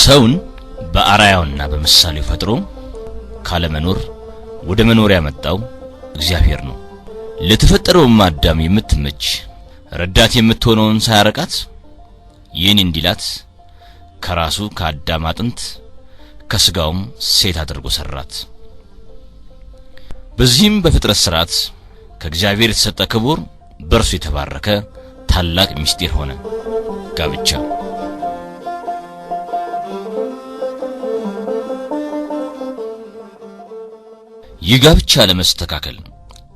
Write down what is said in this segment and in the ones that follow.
ሰውን በአራያውና በመሳሌው ፈጥሮ ካለመኖር ወደ መኖር ያመጣው እግዚአብሔር ነው። ለተፈጠረው አዳም የምትመች ረዳት የምትሆነውን ሳያረቃት ይህን እንዲላት ከራሱ ከአዳም አጥንት ከስጋውም ሴት አድርጎ ሰራት። በዚህም በፍጥረት ሥርዓት ከእግዚአብሔር የተሰጠ ክቡር በርሱ የተባረከ ታላቅ ምስጢር ሆነ ጋብቻ። የጋብቻ ለመስተካከል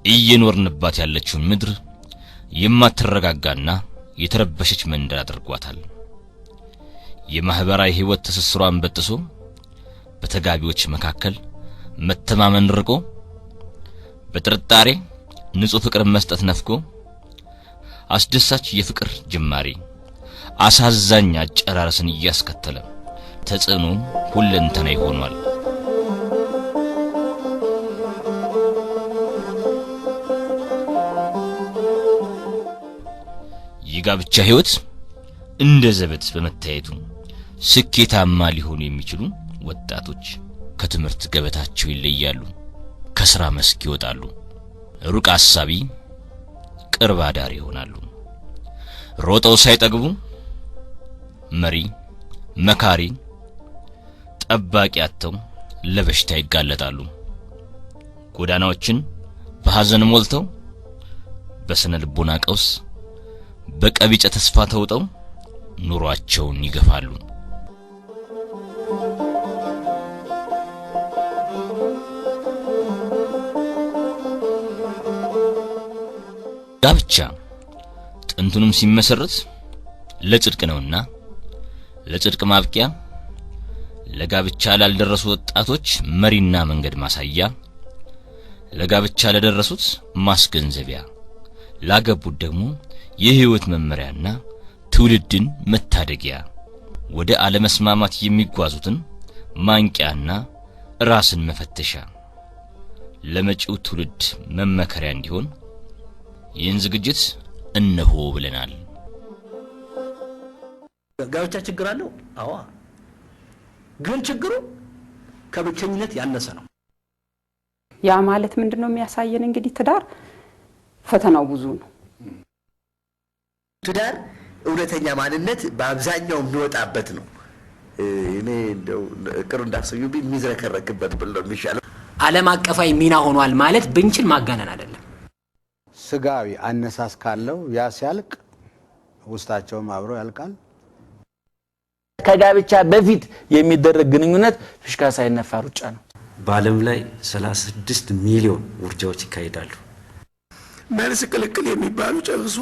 እየኖርንባት ያለችውን ምድር የማትረጋጋና የተረበሸች መንደር አድርጓታል። የማህበራዊ ህይወት ተሰስሯን በጥሶ በተጋቢዎች መካከል መተማመን ርቆ በጥርጣሬ ንጹህ ፍቅር መስጠት ነፍቆ አስደሳች የፍቅር ጅማሬ አሳዛኝ አጨራረስን እያስከተለ ተጽዕኖ ሁለንተናዊ ሆኗል። የጋብቻ ህይወት እንደ ዘበት በመታየቱ ስኬታማ ሊሆኑ የሚችሉ ወጣቶች ከትምህርት ገበታቸው ይለያሉ፣ ከሥራ መስክ ይወጣሉ፣ ሩቅ አሳቢ ቅርብ አዳሪ ይሆናሉ። ሮጠው ሳይጠግቡ መሪ መካሪ ጠባቂ አጥተው ለበሽታ ይጋለጣሉ። ጎዳናዎችን በሐዘን ሞልተው በስነ ልቦና ቀውስ በቀቢጸ ተስፋ ተውጠው ኑሯቸውን ይገፋሉ። ጋብቻ ጥንቱንም ሲመሰረት ለጽድቅ ነውና ለጽድቅ ማብቂያ፣ ለጋብቻ ላልደረሱ ወጣቶች መሪና መንገድ ማሳያ፣ ለጋብቻ ለደረሱት ማስገንዘቢያ፣ ላገቡት ደግሞ የህይወት መመሪያና ትውልድን መታደጊያ፣ ወደ አለመስማማት የሚጓዙትን ማንቂያና ራስን መፈተሻ፣ ለመጪው ትውልድ መመከሪያ እንዲሆን ይህን ዝግጅት እነሆ ብለናል። ጋብቻ ችግር አለው? አዎ። ግን ችግሩ ከብቸኝነት ያነሰ ነው። ያ ማለት ምንድነው የሚያሳየን? እንግዲህ ትዳር ፈተናው ብዙ ነው። ትዳር እውነተኛ ማንነት በአብዛኛው የሚወጣበት ነው። እኔ እንደው ቅሩ እንዳሰዩብኝ የሚዝረከረክበት ብሎ የሚሻለው ዓለም አቀፋዊ ሚና ሆኗል ማለት ብንችል ማጋነን አይደለም። ስጋዊ አነሳስ ካለው ያ ሲያልቅ ውስጣቸውም አብሮ ያልቃል። ከጋብቻ በፊት የሚደረግ ግንኙነት ፍሽካ ሳይነፋ ሩጫ ነው። በዓለም ላይ 36 ሚሊዮን ውርጃዎች ይካሄዳሉ። መልስ ክልክል የሚባሉ ጨርሶ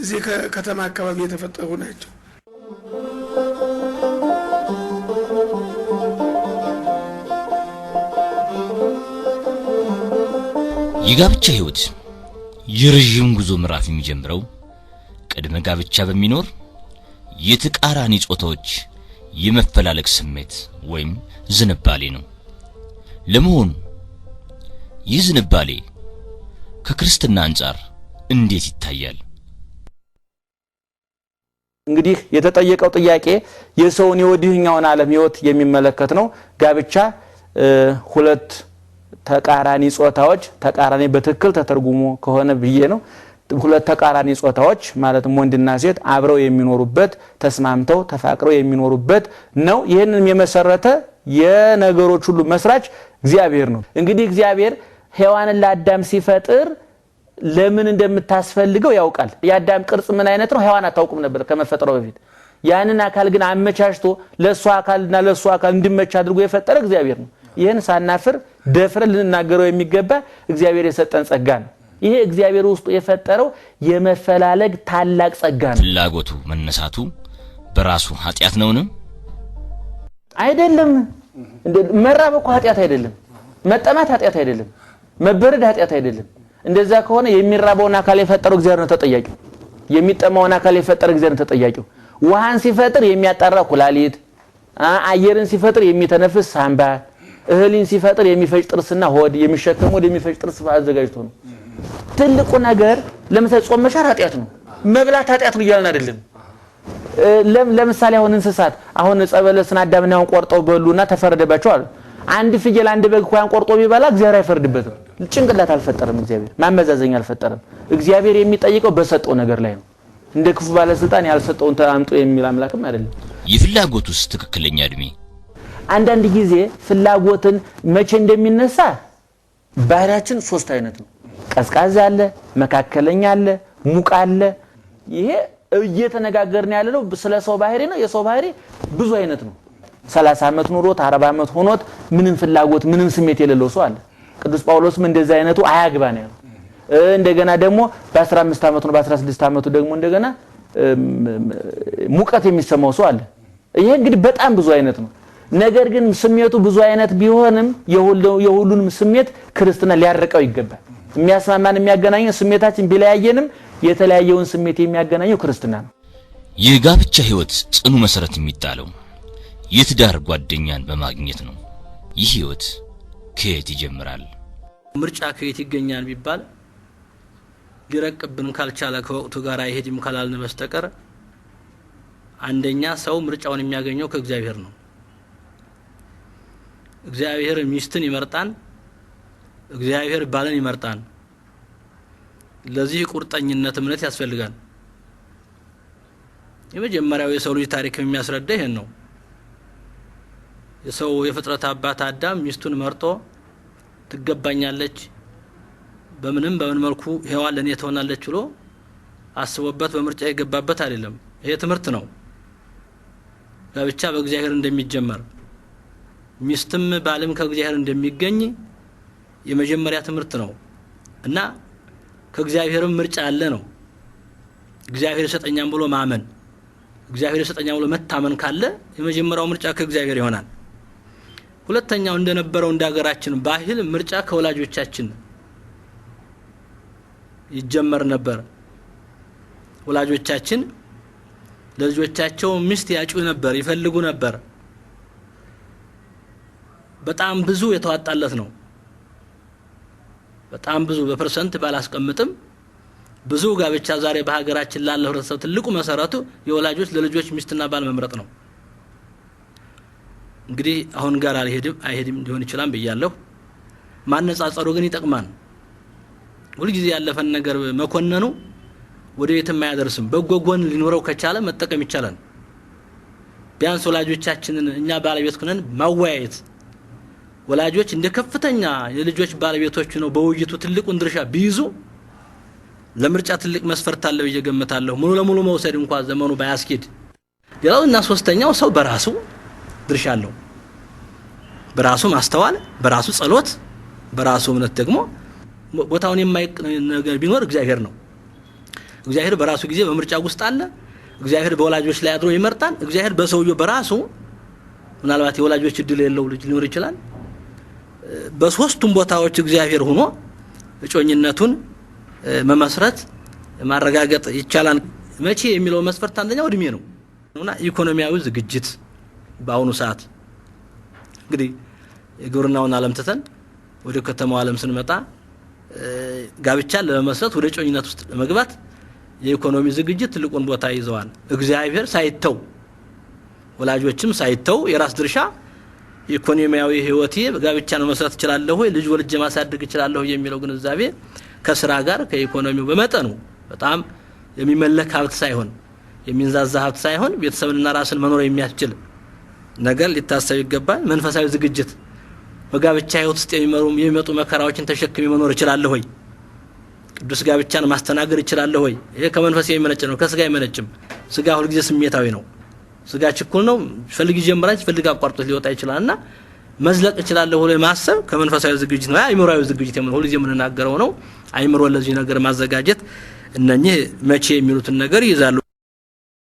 እዚህ ከተማ አካባቢ የተፈጠሩ ናቸው። የጋብቻ ህይወት የረጅም ጉዞ ምዕራፍ የሚጀምረው ቅድመ ጋብቻ በሚኖር የተቃራኒ ጾታዎች የመፈላለግ ስሜት ወይም ዝንባሌ ነው። ለመሆኑ ይህ ዝንባሌ ከክርስትና አንፃር እንዴት ይታያል? እንግዲህ የተጠየቀው ጥያቄ የሰውን የወዲህኛውን ዓለም ህይወት የሚመለከት ነው። ጋብቻ ሁለት ተቃራኒ ጾታዎች ተቃራኒ በትክክል ተተርጉሞ ከሆነ ብዬ ነው። ሁለት ተቃራኒ ጾታዎች ማለትም ወንድና ሴት አብረው የሚኖሩበት ተስማምተው ተፋቅረው የሚኖሩበት ነው። ይሄንንም የመሰረተ የነገሮች ሁሉ መስራች እግዚአብሔር ነው። እንግዲህ እግዚአብሔር ሔዋንን ለአዳም ሲፈጥር ለምን እንደምታስፈልገው ያውቃል። የአዳም ቅርጽ ምን አይነት ነው ሔዋን አታውቁም ነበር ከመፈጠሩ በፊት። ያንን አካል ግን አመቻችቶ ለሷ አካልና ለሷ አካል እንዲመች አድርጎ የፈጠረ እግዚአብሔር ነው። ይሄን ሳናፍር ደፍረን ልንናገረው የሚገባ እግዚአብሔር የሰጠን ጸጋ ነው። ይሄ እግዚአብሔር ውስጥ የፈጠረው የመፈላለግ ታላቅ ጸጋ ነው። ፍላጎቱ መነሳቱ በራሱ ኃጢያት ነውን? አይደለም። መራብ እኮ ኃጢያት አይደለም። መጠማት ኃጢያት አይደለም። መበረድ ኃጢያት አይደለም። እንደዛ ከሆነ የሚራበውን አካል የፈጠረው እግዚአብሔር ነው ተጠያቂው። የሚጠማውን አካል የፈጠረው እግዚአብሔር ነው ተጠያቂው። ውሃን ሲፈጥር የሚያጣራ ኩላሊት፣ አየርን ሲፈጥር የሚተነፍስ ሳምባ፣ እህልን ሲፈጥር የሚፈጭ ጥርስና ሆድ፣ የሚሸከም ወደ የሚፈጭ ጥርስ አዘጋጅቶ ነው። ትልቁ ነገር ለምሳሌ ጾም መሻር ኃጢያት ነው። መብላት ኃጢያት ነው ይላል አይደለም። ለምሳሌ አሁን እንስሳት አሁን ጸበለስና አዳምና ቆርጠው በሉና ተፈረደባቸው አለ አንድ ፍየል አንድ በግ እንኳን ቆርጦ ቢበላ እግዚአብሔር አይፈርድበትም ጭንቅላት አልፈጠረም እግዚአብሔር ማመዛዘኛ አልፈጠረም እግዚአብሔር የሚጠይቀው በሰጠው ነገር ላይ ነው እንደ ክፉ ባለስልጣን ያልሰጠውን ተአምጦ የሚል አምላክም አይደለም የፍላጎቱስ ትክክለኛ እድሜ አንዳንድ ጊዜ ፍላጎትን መቼ እንደሚነሳ ባህሪያችን 3 አይነት ነው ቀዝቃዛ አለ መካከለኛ አለ ሙቅ አለ ይሄ እየተነጋገርን ያለው ስለ ሰው ባህሪ ነው የሰው ባህሪ ብዙ አይነት ነው 30 አመት ኑሮት 40 አመት ሆኖት ምንም ፍላጎት ምንም ስሜት የሌለው ሰው አለ ቅዱስ ጳውሎስም እንደዛ አይነቱ አያግባ ነው ያለው እንደገና ደግሞ በ15 አመት ነው በ16 አመቱ ደግሞ እንደገና ሙቀት የሚሰማው ሰው አለ ይሄ እንግዲህ በጣም ብዙ አይነት ነው ነገር ግን ስሜቱ ብዙ አይነት ቢሆንም የሁሉንም ስሜት ክርስትና ሊያርቀው ይገባል የሚያስማማን የሚያገናኘው ስሜታችን ቢለያየንም የተለያየውን ስሜት የሚያገናኘው ክርስትና ነው የጋብቻ ህይወት ጽኑ መሰረት የሚጣለው የትዳር ጓደኛን በማግኘት ነው ይህ ህይወት ከየት ይጀምራል ምርጫ ከየት ይገኛል ቢባል ሊረቅብን ካልቻለ ከወቅቱ ጋር አይሄድም ካላልን በስተቀር አንደኛ ሰው ምርጫውን የሚያገኘው ከእግዚአብሔር ነው እግዚአብሔር ሚስትን ይመርጣን እግዚአብሔር ባልን ይመርጣን ለዚህ ቁርጠኝነት እምነት ያስፈልጋል የመጀመሪያው የሰው ልጅ ታሪክ የሚያስረዳ ይሄን ነው የሰው የፍጥረት አባት አዳም ሚስቱን መርጦ ትገባኛለች በምን መልኩ ሔዋን ለኔ ትሆናለች ብሎ አስቦበት በምርጫ የገባበት አይደለም ይሄ ትምህርት ነው ጋብቻ በእግዚአብሔር እንደሚጀመር ሚስትም ባልም ከእግዚአብሔር እንደሚገኝ የመጀመሪያ ትምህርት ነው እና ከእግዚአብሔርም ምርጫ አለ ነው እግዚአብሔር ሰጠኛም ብሎ ማመን እግዚአብሔር ሰጠኛም ብሎ መታመን ካለ የመጀመሪያው ምርጫ ከእግዚአብሔር ይሆናል ሁለተኛው እንደነበረው እንዳገራችን ባህል ምርጫ ከወላጆቻችን ይጀመር ነበር ወላጆቻችን ለልጆቻቸው ሚስት ያጩ ነበር ይፈልጉ ነበር በጣም ብዙ የተዋጣለት ነው በጣም ብዙ በፐርሰንት ባላስቀምጥም ብዙ ጋብቻ ዛሬ በሀገራችን ላለው ህብረተሰብ ትልቁ መሰረቱ የወላጆች ለልጆች ሚስትና ባል መምረጥ ነው እንግዲህ አሁን ጋር አይሄድም ሊሆን ይችላል በያለሁ ማነጻጸሩ ግን ይጠቅማል ሁሉ ጊዜ ያለፈን ነገር መኮነኑ ወደ የትም ማያደርስም በጎጎን ሊኖረው ከቻለ መጠቀም ይቻላል ቢያንስ ወላጆቻችንን እኛ ባለቤት ሆነን ማወያየት ወላጆች እንደ ከፍተኛ የልጆች ባለቤቶች ነው በውይይቱ ትልቁን ድርሻ ቢይዙ ለምርጫ ትልቅ መስፈርት አለው እየገመታለሁ ሙሉ ለሙሉ መውሰድ እንኳን ዘመኑ ባያስኬድ ሌላውና ሶስተኛው ሰው በራሱ ድርሻ አለው በራሱ ማስተዋል በራሱ ጸሎት በራሱ እምነት ደግሞ ቦታውን የማይቅ ነገር ቢኖር እግዚአብሔር ነው እግዚአብሔር በራሱ ጊዜ በምርጫ ውስጥ አለ እግዚአብሔር በወላጆች ላይ አድሮ ይመርጣል እግዚአብሔር በሰውየው በራሱ ምናልባት የወላጆች እድል የለው ልጅ ሊኖር ይችላል በሶስቱም ቦታዎች እግዚአብሔር ሆኖ እጮኝነቱን መመስረት ማረጋገጥ ይቻላል መቼ የሚለው መስፈርት አንደኛው እድሜ ነው እና ኢኮኖሚያዊ ዝግጅት በአሁኑ ሰዓት እንግዲህ የግብርናውን ዓለም ተተን ወደ ከተማው ዓለም ስንመጣ ጋብቻ ለመመስረት ወደ እጮኝነት ውስጥ ለመግባት የኢኮኖሚ ዝግጅት ትልቁን ቦታ ይዘዋል እግዚአብሔር ሳይተው ወላጆችም ሳይተው የራስ ድርሻ ኢኮኖሚያዊ ህይወቴ ጋብቻን መመስረት ይችላል ወይ ልጅ ወልጄ ማሳደግ ይችላል የሚለው ግንዛቤ ከስራ ጋር ከኢኮኖሚው በመጠኑ በጣም የሚመለክ ሀብት ሳይሆን የሚንዛዛ ሀብት ሳይሆን ቤተሰብንና ራስን መኖር የሚያስችል ነገር ሊታሰብ ይገባል መንፈሳዊ ዝግጅት በጋብቻ ህይወት ውስጥ የሚመጡ መከራዎችን ተሸክሞ መኖር ይችላል ወይ ቅዱስ ጋብቻን ማስተናገድ ይችላል ወይ ይሄ ከመንፈስ የሚመነጭ ነው ከስጋ አይመነጭም ስጋ ሁሉ ጊዜ ስሜታዊ ነው ስጋ ችኩል ነው ፈልግ ይጀምራል ፈልግ አቋርጦ ሊወጣ ይችላልና መዝለቅ ይችላል ወይ ማሰብ ከመንፈሳዊ ዝግጅት ነው አይምሮአዊ ዝግጅት ሁሉ ጊዜ የምንናገረው ነው አይምሮ ለዚህ ነገር ማዘጋጀት እነኚህ መቼ የሚሉትን ነገር ይዛሉ